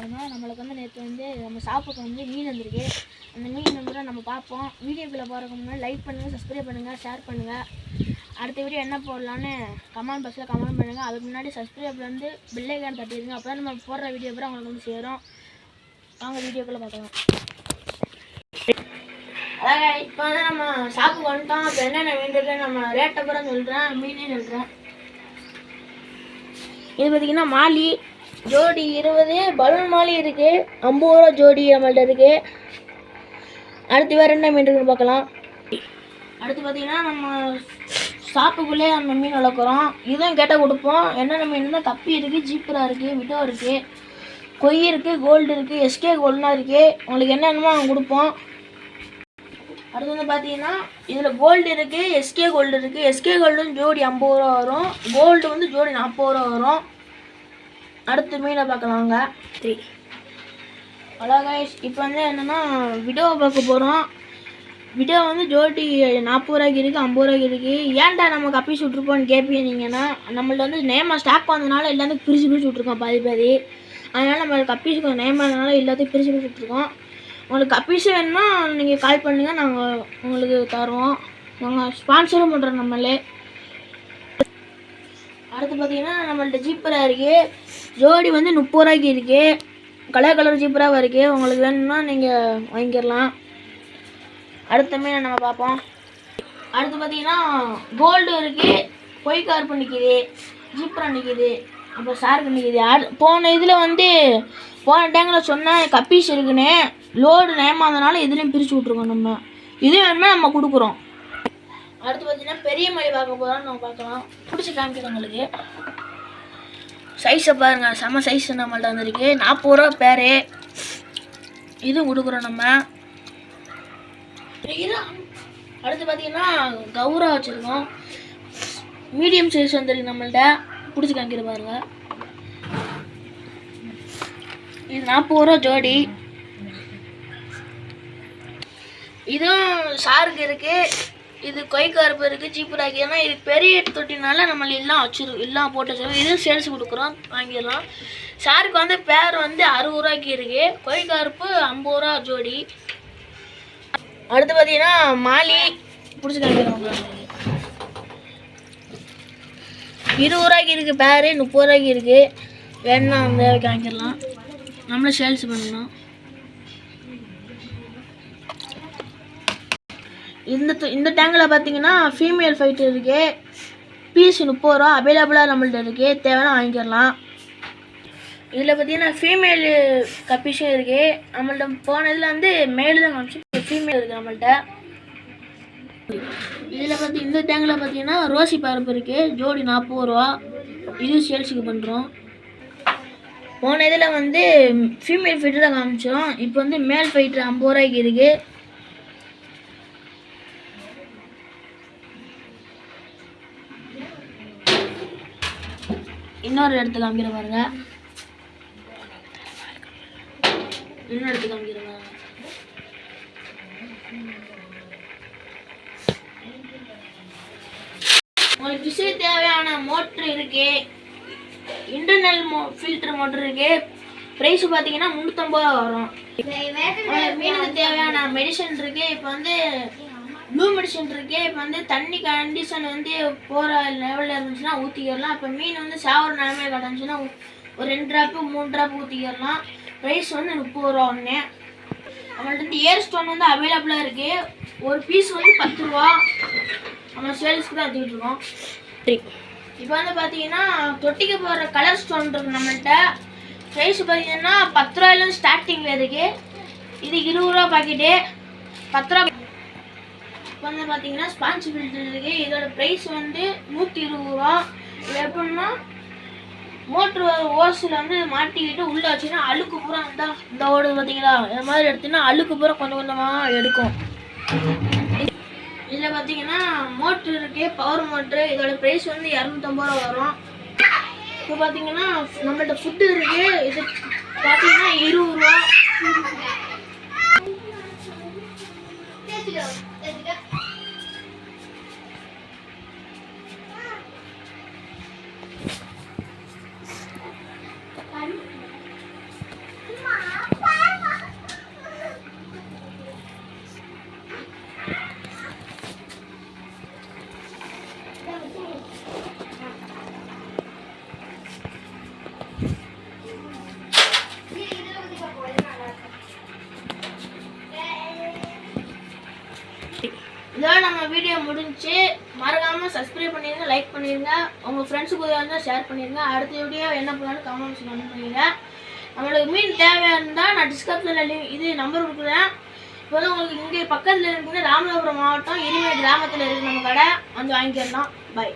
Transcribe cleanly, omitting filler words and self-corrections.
பாருங்க. நம்மளுக்கு வந்து நேற்று வந்து நம்ம சாப்பிட்டு வந்து மீன் வந்திருக்கு. அந்த மீன் வந்து நம்ம பார்ப்போம். வீடியோக்குள்ளே போகிறதுக்கு முன்னாடி லைக் பண்ணுங்கள், சப்ஸ்கிரைப் பண்ணுங்கள், ஷேர் பண்ணுங்கள். அடுத்த வீடியோ என்ன போடலான்னு கமெண்ட் பாக்ஸில் கமெண்ட் பண்ணுங்கள். அதுக்கு முன்னாடி சப்ஸ்கிரைப் வந்து பெல் ஐகான் தட்டிடுங்க. அப்போ தான் நம்ம போடுற வீடியோ பூரா உங்களுக்கு வந்து சேரும். வாங்க வீடியோக்குள்ளே பார்க்கலாம். அதாங்க இப்போ வந்து நம்ம சாப்பிட்டு வந்துட்டோம். இப்போ என்னென்ன மீன் இருக்குன்னு நம்ம ரேட்டை பூரா சொல்கிறேன், மீனே சொல்கிறேன். இது பார்த்திங்கன்னா மாலி ஜோடி 20, பலூன் மாலி இருக்குது 50 ரூபா ஜோடி நம்மள்ட்ட இருக்குது. அடுத்து வேறு என்ன மீன் இருக்குன்னு பார்க்கலாம். அடுத்து பார்த்திங்கன்னா நம்ம சாப்புக்குள்ளே அந்த மீன் வளர்க்குறோம். இதுவும் கேட்டால் கொடுப்போம். என்னென்ன மீன் தான் கப்பி இருக்குது, ஜீப்ரா இருக்குது, விடோ இருக்குது, கொய் இருக்குது, கோல்டு இருக்குது, எஸ்கே கோல்டுலாம் இருக்குது. உங்களுக்கு என்னென்னமோ நாங்கள் கொடுப்போம். அடுத்து வந்து பார்த்தீங்கன்னா இதில் கோல்டு இருக்குது, எஸ்கே கோல்டு இருக்குது. எஸ்கே கோல்டு வந்து ஜோடி 50 ரூபா வரும், கோல்டு வந்து ஜோடி 40 ரூபா வரும். அடுத்து மீனை பார்க்கலாங்க. 3 அழகா. இப்போ வந்து என்னென்னா விடோவை பார்க்க போகிறோம். விடோ வந்து ஜோடி 40 ரூபாய்க்கு இருக்குது, 50 ரூபாய்க்கு இருக்குது. ஏன்டா நம்ம கப்பி சுட்ருப்போன்னு கேட்பீங்கன்னா, நம்மள்ட்ட வந்து நேமாக ஸ்டாக் வந்ததுனால எல்லாத்தையும் பிரித்து விட்ருக்கோம் பாதி. அதனால் நம்ம கப்பீஸுக்கு நேமாக இருந்ததுனால எல்லாத்தையும் பிரித்து விட்ருக்கோம். உங்களுக்கு கப்பீஸு வேணுன்னா நீங்கள் கால் பண்ணுங்கள், நாங்கள் உங்களுக்கு தருவோம். நாங்கள் ஸ்பான்சரும் பண்ணுறோம் நம்மளே. அடுத்து பார்த்தீங்கன்னா நம்மள்ட்ட ஜீப்ரா இருக்குது. ஜோடி வந்து 30 ரூபாய்க்கு இருக்குது. கலர் ஜீப்ராவாக இருக்குது. உங்களுக்கு வேணும்னா நீங்கள் வாங்கிக்கலாம். அடுத்த மீனை நம்ம பார்ப்போம். அடுத்து பார்த்தீங்கன்னா கோல்டு இருக்குது, பொய் கார்ப்பு நிற்கிது, ஜீப்ரா நிற்கிது, அப்புறம் ஷார்க்கு நிற்கிது. போன இதில் வந்து போன டேங்கில் சொன்னால் கப்பீஸ் இருக்குன்னு லோடு நேமாதனால இதுலேயும் பிரித்து விட்ருக்கோம். நம்ம இது வேணுமே நம்ம கொடுக்குறோம். அடுத்து பார்த்தீங்கன்னா பெரிய மலை பார்க்க போகிறோம். நம்ம பார்க்கலாம். பிடிச்சி காமிக்கிறோம் உங்களுக்கு. சைஸை பாருங்கள், செம்ம சைஸ் நம்மள்ட்ட வந்துருக்கு. 40 ரூபா பேர். இதுவும் கொடுக்குறோம் நம்ம. அடுத்து பார்த்தீங்கன்னா கௌரா வச்சுருக்கோம். மீடியம் சைஸ் வந்துருக்கு நம்மள்ட்ட. பிடிச்சி காமிக்கிற பாருங்க. இது 40 ரூபா ஜோடி. இதுவும் ஷார்க்கு இருக்குது, இது கொய் கருப்பு இருக்குது, ஜீப்ராக்கு. ஏன்னா இது பெரிய தொட்டினால நம்மள எல்லாம் எல்லாம் போட்டு வச்சுருக்கோம். இதுவும் சேல்ஸ் கொடுக்குறோம், வாங்கிடலாம். ஷார்க்கு வந்து பேர் வந்து 60 ரூபாய்க்கு இருக்குது, கொய் கருப்பு 50 ரூபா ஜோடி. அடுத்து பார்த்தீங்கன்னா மாலி பிடிச்சி காமிக்கிறோம். 20 ரூபாய்க்கு இருக்குது பேர், 30 ரூபாய்க்கு இருக்குது. வேணுன்னா அந்த காமிக்கலாம், நம்மளும் சேல்ஸ் பண்ணணும். இந்த டேங்கில் பார்த்தீங்கன்னா ஃபீமேல் ஃபைட்டு இருக்குது. பீஸ் 30 ரூபா அவைலபிளாக நம்மள்ட்ட இருக்குது. தேவைன்னா வாங்கிக்கலாம். இதில் பார்த்தீங்கன்னா ஃபீமேல் கப்பீஸும் இருக்குது. நம்மள்ட்ட போன இதில் வந்து மேலு தான் காமிச்சு, ஃபீமேல் இருக்குது நம்மள்ட்ட. இதில் இந்த டேங்கில் பார்த்தீங்கன்னா ரோசி பருப்பு இருக்குது, ஜோடி 40 ரூபா. இது சேல்ஸுக்கு பண்ணுறோம். போன இதில் வந்து ஃபீமேல் ஃபைட்டு தான் காமிச்சோம். இப்போ வந்து மேல் ஃபைட்டு 50 ரூபாய்க்கு இருக்குது. இன்னொரு இடத்துல காமிக்கிற பாருங்க. இன்னொரு இடத்துல காமிக்கிற பாருங்க. உங்களுக்கு ஃபிஷ்ஷுக்கு தேவையான மோட்ரு இருக்கு, இன்டர்னல் ஃபில்டர் மோட்ரு இருக்கு. ப்ரைஸ் பார்த்தீங்கன்னா 350 ரூபா வரும். மீனுக்கு தேவையான மெடிசன் இருக்கு. இப்போ வந்து ப்ளூ மெடிசன் இருக்குது. இப்போ வந்து தண்ணி கண்டிஷன் வந்து போகிற லெவலில் இருந்துச்சுன்னா ஊற்றிக்கிடலாம். இப்போ மீன் வந்து சாவர நிலமையை கிடந்துச்சுன்னா ஒரு 2 ட்ராப்பு 3 ட்ராப் ஊற்றிக்கிடலாம். ப்ரைஸ் வந்து 30 ரூபா ஒன்று. நம்மள்ட்ட வந்து ஏர் ஸ்டோன் வந்து அவைலபிளாக இருக்குது. ஒரு பீஸ் வந்து 10 ரூபா. நம்ம சேல்ஸ்க்கு தான் எடுத்துக்கிட்டு இருக்கோம். இப்போ வந்து பார்த்தீங்கன்னா தொட்டிக்கு போகிற கலர் ஸ்டோன் இருக்குது நம்மள்ட்ட. ப்ரைஸ் பார்த்தீங்கன்னா 10 ரூபாயிலேருந்து ஸ்டார்டிங்கில் இருக்குது. இது 20 ரூபா பாக்கெட்டு, 10 ரூபா. இப்போ வந்து பார்த்தீங்கன்னா ஸ்பான்ச் ஃபில்டர் இருக்குது. இதோட ப்ரைஸ் வந்து 120 ரூபா. இது எப்படின்னா மோட்ரு ஓஸில் வந்து மாட்டிக்கிட்டு உள்ளே வச்சிங்கன்னா அழுக்கு பூரா இந்த ஓடு பார்த்தீங்களா, இந்த மாதிரி எடுத்திங்கன்னா அழுக்கு பூரா கொஞ்சம் கொஞ்சமாக எடுக்கும். இதில் பார்த்தீங்கன்னா மோட்ரு இருக்குது, பவர் மோட்ரு. இதோட ப்ரைஸ் வந்து 250 ரூபா வரும். இப்போ பார்த்தீங்கன்னா நம்மள்ட்ட ஃபுட்டு இருக்குது. இது பார்த்தீங்கன்னா 20 ரூபா. இதோட நம்ம வீடியோ முடிஞ்சு. மறக்காமல் சப்ஸ்கிரைப் பண்ணிடுங்க, லைக் பண்ணிடுங்க, உங்கள் ஃப்ரெண்ட்ஸுக்கு உதவியாக ஷேர் பண்ணிடுங்க. அடுத்த வீடியோ என்ன பண்ணாலும் கமெண்ட்ஸ் பண்ணிடுங்க. நம்மளுக்கு மீன் தேவையாக இருந்தால் நான் டிஸ்கிரிப்ஷனில் இது நம்பர் கொடுக்குறேன். இப்போ வந்து உங்களுக்கு இங்கே பக்கத்தில் இருக்குன்னா ராமநாதபுரம் மாவட்டம் இருமை கிராமத்தில் இருக்குது நம்ம கடை, வந்து வாங்கிக்கலாம். பை.